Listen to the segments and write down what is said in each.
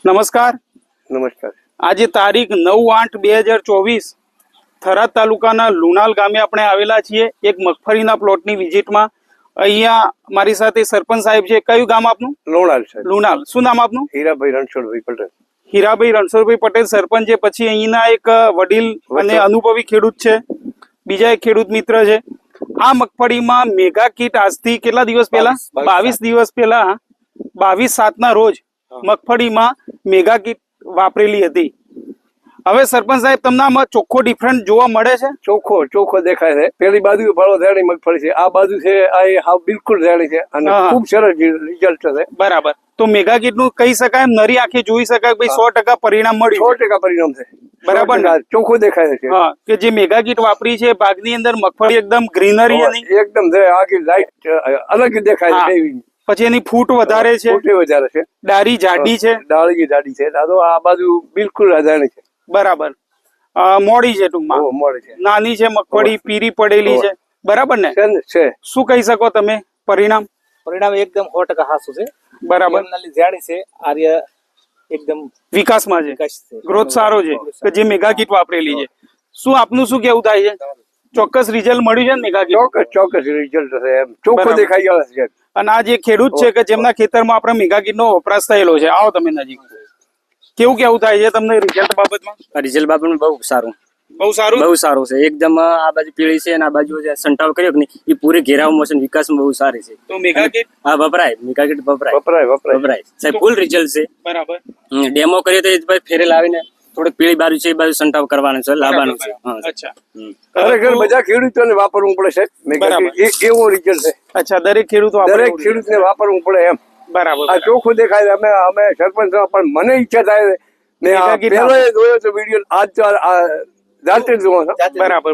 નમસ્કાર. નમસ્કાર. આજે તારીખ 9/8/2024 થરાદ તાલુકાના લુણાલ ગામે આપણે આવેલા છીએ એક મગફળીના પ્લોટની વિઝિટમાં. અહીંયા મારી સાથે સરપંચ સાહેબ છે. કયું ગામ આપનું? લુણાલ સાહેબ. લુણાલ. શું નામ આપનું? હીરાભાઈ રણછોડભાઈ પટેલ. હીરાભાઈ રણછોડભાઈ પટેલ સરપંચ છે. પછી અહીંના એક વડીલ અને અનુભવી ખેડૂત છે, બીજા એક ખેડૂત મિત્ર છે. આ મગફળીમાં મેગા કીટ આજથી કેટલા દિવસ પહેલા 22 દિવસ પહેલા 22/7 રોજ મગફળીમાં મેગા કીટ વાપરેલી હતી. હવે સરપંચ સાહેબ તમને આમાં ચોખ્ખો ડિફરન્ટ જોવા મળે છે? ચોખ્ખો દેખાય છે. પેલી બાજુ ફળો ઝાડી મગફળી છે, આ બાજુ છે આ હાવ બિલકુલ ઝાડી છે અને ખૂબ સરસ રિઝલ્ટ છે. બરાબર. તો મેગા કીટ નું કહી શકાય એમ નરી આંખે જોઈ શકાય ભાઈ 100% પરિણામ મળ્યું. 100% પરિણામ છે. બરાબર ને? ચોખ્ખું દેખાય છે. હા, કે જે મેગા કીટ વાપરી છે ભાગની અંદર મગફળી એકદમ ગ્રીનરી અને એકદમ આખી લાઈટ અલગ દેખાય છે. પછી એની ફૂટ વધારે છે, વધારે છે, ડાળી જાડી છે, આ બાજુ બિલકુલ અજાણી છે. બરાબર. મોડી છે, ટૂંકમાં મોડી છે, નાની છે મગફળી, પીરી પડેલી છે. બરાબર ને? શું કહી શકો તમે? પરિણામ એકદમ 100% હાસું છે. બરાબર. જાણી છે આર્ય એકદમ વિકાસમાં છે, ગ્રોથ સારો છે કે જે મેગા કીટ વાપરેલી છે. શું આપનું શું કેવું થાય છે? ચોક્કસ રિઝલ્ટ મળ્યું છે ને મેગા કીટ? ચોક્કસ રિઝલ્ટ છે. ચોખ્ખો દેખાઈ ગયો છે. અને આ જે ખેડૂત છે કે જેમના ખેતરમાં આપણે મેગા કીટ નો વપરાશ થયેલો છે, આવો તમે નજીક. કેવું થાય છે તમને રિઝલ્ટ બાબતમાં? રિઝલ્ટ બાબતમાં બહુ સારું છે. એકદમ આ બાજુ પીળી છે અને આ બાજુ જે સંટાવ કર્યો કે નહીં એ પૂરી ઘેરાવમાં છે, વિકાસમાં બહુ સારી છે. તો મેગા કીટ હા વપરાય, મેગા કીટ વપરાય સાહેબ. ફૂલ રિઝલ્ટ છે. બરાબર. ડેમો કર્યો તો ફેરેલ આવીને થોડીક પીળી બાજુ છે એ બાજુ સંટાવ કરવાનો છે, લાવવાનું છે. અચ્છા. ખરેખર બધા ખેડૂતોને વાપરવું પડે છે. એવો રિઝલ્ટ છે. અચ્છા, દરેક ખેડૂતને વાપરવું પડે એમ. બરાબર. આ ચોખ્ખું દેખાય. અમે સરપંચ પણ મને ઈચ્છા થાય જોયો તો વિડીયો આજ તો જાતે જોવાનો. બરાબર.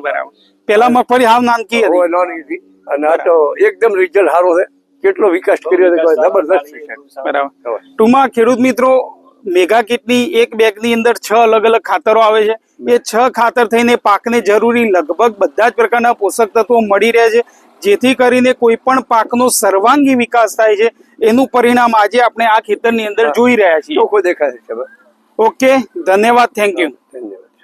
પેલા મગફળી હાવ નાનકી હતી અને આ તો એકદમ રિઝલ્ટ સારો છે. કેટલો વિકાસ કર્યો છે, જબરદસ્ત છે. બરાબર. ટૂંકમાં ખેડૂત મિત્રો, મેગા કીટની એક બેગની અંદર 6 અલગ અલગ ખાતરો આવે છે. એ 6 ખાતર થઈને પાકને જરૂરી લગભગ બધા જ પ્રકારના પોષક તત્વો મળી રહે છે, જેથી કરીને કોઈ પણ પાકનો સર્વાંગી વિકાસ થાય છે. એનું પરિણામ આજે આપણે આ ખેતરની અંદર જોઈ રહ્યા છીએ. ચોખ્ખો દેખાય છે. ઓકે, ધન્યવાદ. Thank you.